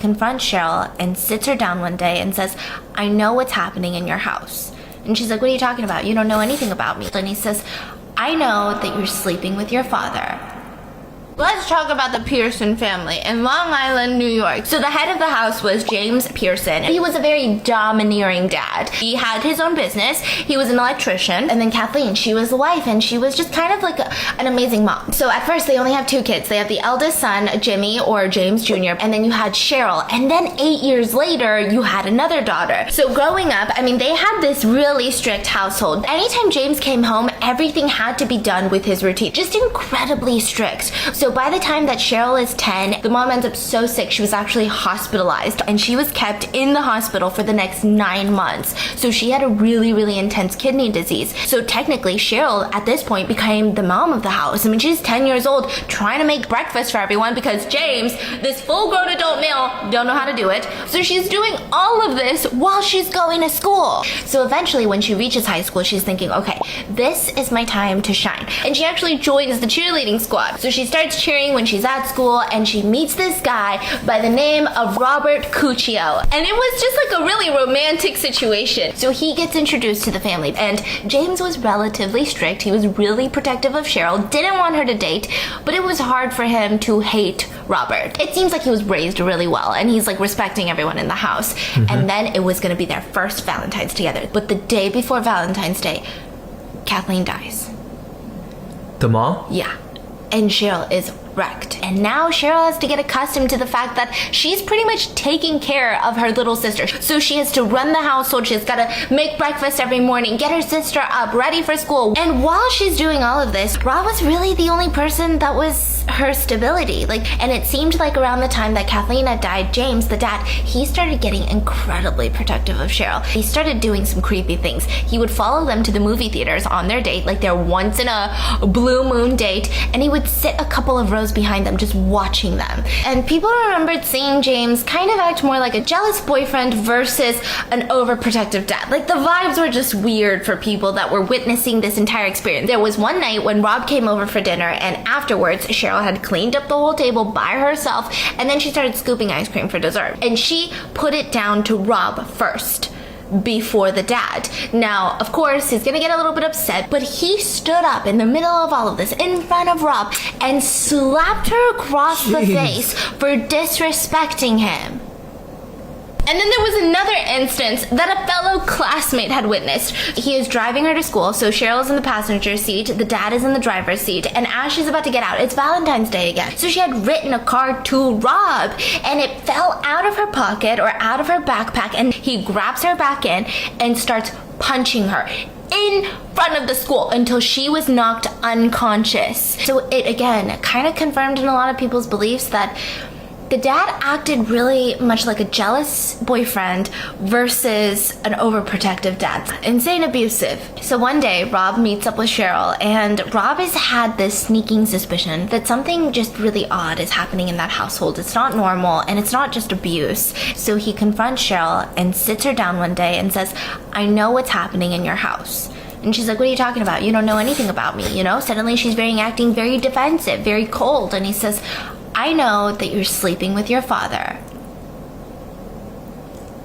confronts Cheryl and sits her down one day and says, I know what's happening in your house. And she's like, what are you talking about? You don't know anything about me. And he says, I know that you're sleeping with your father. Let's talk about the Pearson family in Long Island, New York. So the head of the house was James Pearson. He was a very domineering dad. He had his own business. He was an electrician. And then Kathleen, she was the wife, and she was just kind of like an amazing mom. So at first they only have 2 kids. They have the eldest son, Jimmy, or James Jr., and then you had Cheryl. And then 8 years later, you had another daughter. So growing up, I mean, they had this really strict household. Anytime James came home, everything had to be done with his routine. Just incredibly strict. So by the time that Cheryl is 10, the mom ends up so sick she was actually hospitalized, and she was kept in the hospital for the next 9 months. So she had a really, really intense kidney disease. So technically, Cheryl at this point became the mom of the house. I mean, she's 10 years old trying to make breakfast for everyone because James, this full-grown adult male, don't know how to do it. So she's doing all of this while she's going to school. So eventually, when she reaches high school, she's thinking, okay, this is my time to shine. And she actually joins the cheerleading squad. So she starts cheering when she's at school, and she meets this guy by the name of Robert Cuccio. And it was just like a really romantic situation. So he gets introduced to the family, and James was relatively strict. He was really protective of Cheryl, didn't want her to date, but it was hard for him to hate Robert. It seems like he was raised really well, and he's like respecting everyone in the house. And then it was gonna be their first Valentine's together. But the day before Valentine's Day, Kathleen dies. The mom? Yeah. And Cheryl is wrecked. And now Cheryl has to get accustomed to the fact that she's pretty much taking care of her little sister. So she has to run the household. She's got to make breakfast every morning, get her sister up, ready for school. And while she's doing all of this, Rob was really the only person that was her stability. And it seemed like around the time that Kathleen had died, James, the dad, he started getting incredibly protective of Cheryl. He started doing some creepy things. He would follow them to the movie theaters on their date, like their once in a blue moon date, and he would sit a couple of rows behind them just watching them. And people remembered seeing James kind of act more like a jealous boyfriend versus an overprotective dad. The vibes were just weird for people that were witnessing this entire experience. There was one night when Rob came over for dinner, and afterwards Cheryl had cleaned up the whole table by herself, and then she started scooping ice cream for dessert. And she put it down to Rob first before the dad. Now, of course, he's gonna get a little bit upset, but he stood up in the middle of all of this in front of Rob and slapped her across the face for disrespecting him. And then there was another instance that a fellow classmate had witnessed. He is driving her to school, so Cheryl's in the passenger seat, the dad is in the driver's seat, and as she's about to get out, it's Valentine's Day again. So she had written a card to Rob, and it fell out of her pocket or out of her backpack, and he grabs her back in and starts punching her in front of the school until she was knocked unconscious. So it, again, kind of confirmed in a lot of people's beliefs that the dad acted really much like a jealous boyfriend versus an overprotective dad. Insane abusive. So one day, Rob meets up with Cheryl, and Rob has had this sneaking suspicion that something just really odd is happening in that household. It's not normal, and it's not just abuse. So he confronts Cheryl and sits her down one day and says, I know what's happening in your house. And she's like, what are you talking about? You don't know anything about me, you know? Suddenly she's acting very defensive, very cold, and he says, I know that you're sleeping with your father.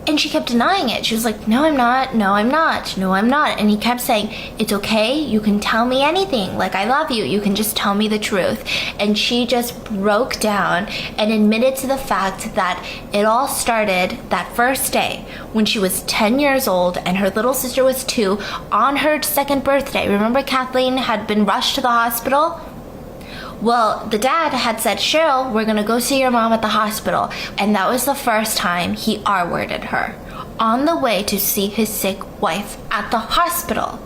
And she kept denying it. She was like, no, I'm not. No, I'm not. No, I'm not. And he kept saying, it's okay. You can tell me anything. I love you. You can just tell me the truth. And she just broke down and admitted to the fact that it all started that first day when she was 10 years old and her little sister was 2 on her 2nd birthday. Remember Kathleen had been rushed to the hospital? Well, the dad had said, Cheryl, we're gonna go see your mom at the hospital. And that was the first time he R-worded her on the way to see his sick wife at the hospital.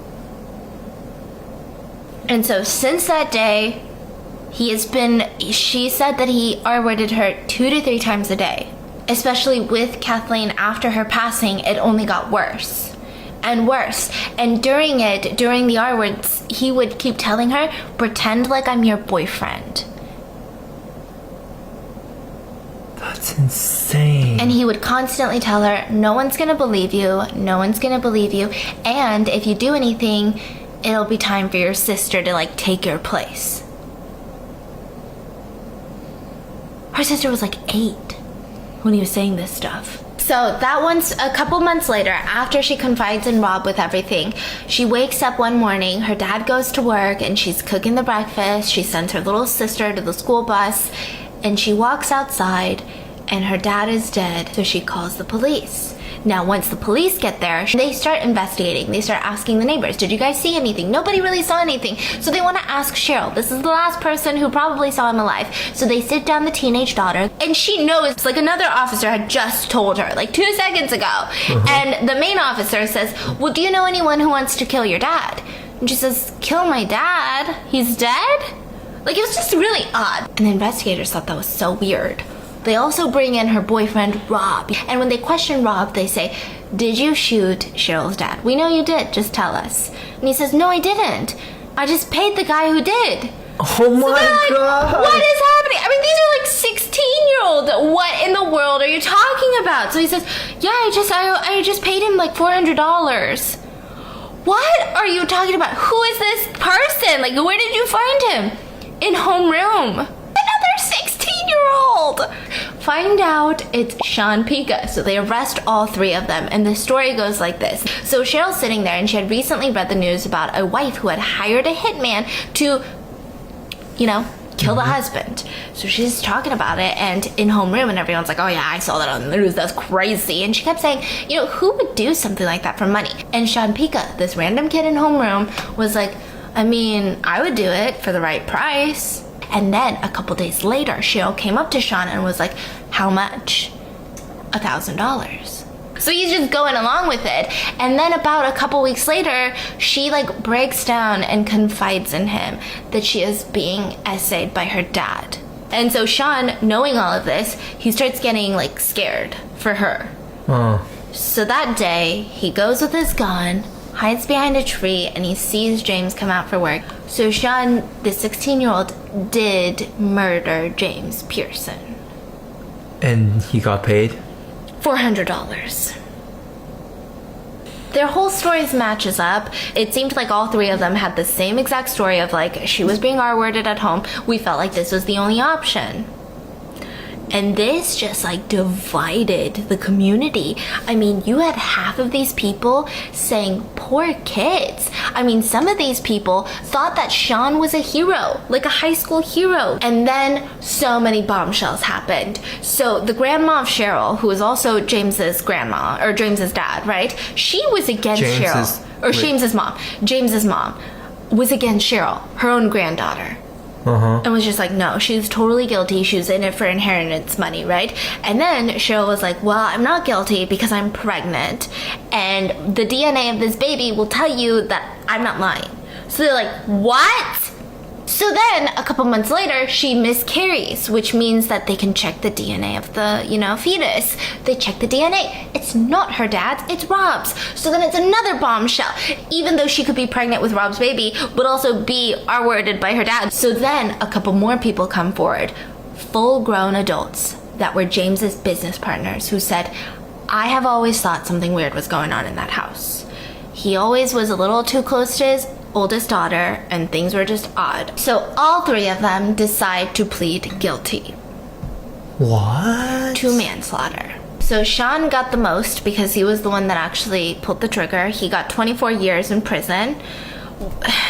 And so since that day, she said that he R-worded her 2 to 3 times a day. Especially with Kathleen after her passing, it only got worse and worse. And during the R words, he would keep telling her, pretend like I'm your boyfriend. That's insane. And he would constantly tell her, no one's gonna believe you, no one's gonna believe you, and if you do anything, it'll be time for your sister to take your place. Her sister was 8. when he was saying this stuff. So that once, a couple months later, after she confides in Rob with everything, she wakes up one morning, her dad goes to work and she's cooking the breakfast, she sends her little sister to the school bus, and she walks outside and her dad is dead, so she calls the police. Now, once the police get there, they start investigating. They start asking the neighbors, did you guys see anything? Nobody really saw anything. So they want to ask Cheryl. This is the last person who probably saw him alive. So they sit down the teenage daughter, and she knows, like, another officer had just told her, like 2 seconds ago. And the main officer says, well, do you know anyone who wants to kill your dad? And she says, kill my dad? He's dead? Like, it was just really odd. And the investigators thought that was so weird. They also bring in her boyfriend, Rob. And when they question Rob, they say, did you shoot Cheryl's dad? We know you did, just tell us. And he says, no, I didn't. I just paid the guy who did. Oh my God. What is happening? I mean, these are like 16-year-olds. What in the world are you talking about? So he says, yeah, I just paid him like $400. What are you talking about? Who is this person? Like, where did you find him? In homeroom. Another 16-year-old. Find out it's Sean Pica. So they arrest all three of them, and the story goes like this. So Cheryl's sitting there, and she had recently read the news about a wife who had hired a hitman to, kill the husband. So she's talking about it, and in homeroom, and everyone's like, oh yeah, I saw that on the news, that's crazy. And she kept saying, who would do something like that for money? And Sean Pica, this random kid in homeroom, was like, I mean, I would do it for the right price. And then a couple days later, Cheryl came up to Sean and was like, how much? $1,000. So he's just going along with it. And then about a couple weeks later, she breaks down and confides in him that she is being essayed by her dad. And so Sean, knowing all of this, he starts getting scared for her. Oh. So that day, he goes with his gun, hides behind a tree, and he sees James come out for work. So Sean, the 16-year-old, did murder James Pearson. And he got paid? $400. Their whole stories matches up. It seemed like all three of them had the same exact story of she was being R-worded at home. We felt like this was the only option. And this just divided the community. I mean, you had half of these people saying, poor kids. I mean, some of these people thought that Sean was a hero, like a high school hero. And then so many bombshells happened. So the grandma of Cheryl, who is also James's grandma, or James's dad, right? She was against Cheryl. Or James's mom. James's mom was against Cheryl, her own granddaughter. And was just like, no, she's totally guilty. She was in it for inheritance money, right? And then Cheryl was like, well, I'm not guilty because I'm pregnant. And the DNA of this baby will tell you that I'm not lying. So they're like, what? So then a couple months later, she miscarries, which means that they can check the DNA of the, fetus. They check the DNA. It's not her dad's, it's Rob's. So then it's another bombshell. Even though she could be pregnant with Rob's baby, would also be R-worded by her dad. So then a couple more people come forward, full-grown adults that were James's business partners, who said, I have always thought something weird was going on in that house. He always was a little too close to his oldest daughter, and things were just odd. So all three of them decide to plead guilty. What? To manslaughter. So Sean got the most because he was the one that actually pulled the trigger. He got 24 years in prison.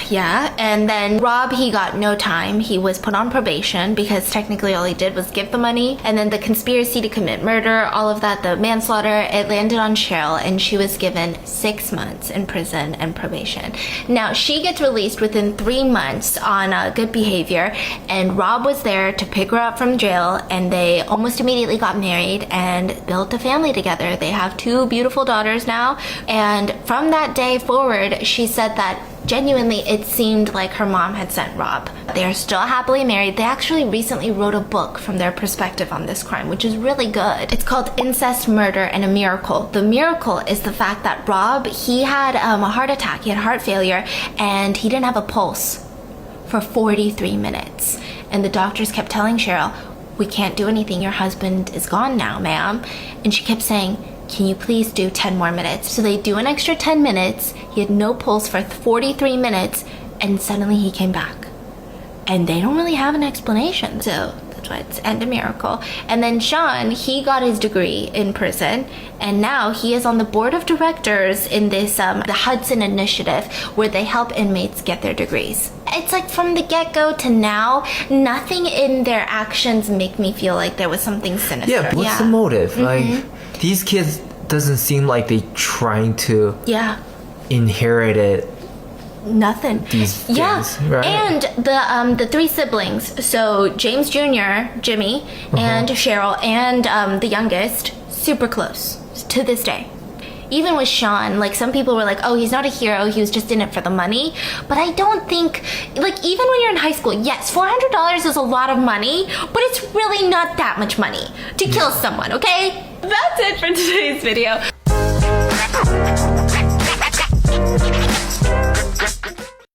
Yeah, and then Rob, he got no time. He was put on probation because technically all he did was give the money. And then the conspiracy to commit murder, all of that, the manslaughter, it landed on Cheryl, and she was given 6 months in prison and probation. Now, she gets released within 3 months on good behavior, and Rob was there to pick her up from jail, and they almost immediately got married and built a family together. They have 2 beautiful daughters now, and from that day forward, she said that genuinely, it seemed like her mom had sent Rob. They are still happily married. They actually recently wrote a book from their perspective on this crime, which is really good. It's called Incest, Murder, and a Miracle. The miracle is the fact that Rob, he had a heart attack. He had heart failure, and he didn't have a pulse for 43 minutes. And the doctors kept telling Cheryl, we can't do anything. Your husband is gone now, ma'am. And she kept saying, can you please do 10 more minutes? So they do an extra 10 minutes. He had no pulse for 43 minutes, and suddenly he came back. And they don't really have an explanation. So twins and a miracle. And then Sean, he got his degree in prison, and now he is on the board of directors in this the Hudson Initiative, where they help inmates get their degrees. It's like from the get-go to now, nothing in their actions make me feel like there was something sinister. Yeah, but what's the motive? Like, these kids doesn't seem like they trying to inherit it. Nothing. These things, right? And the three siblings, so James Jr., Jimmy, and Cheryl, and the youngest, super close to this day. Even with Sean, like, some people were like, oh, he's not a hero, he was just in it for the money. But I don't think, like, even when you're in high school, yes, $400 is a lot of money, but it's really not that much money to kill someone, okay? That's it for today's video.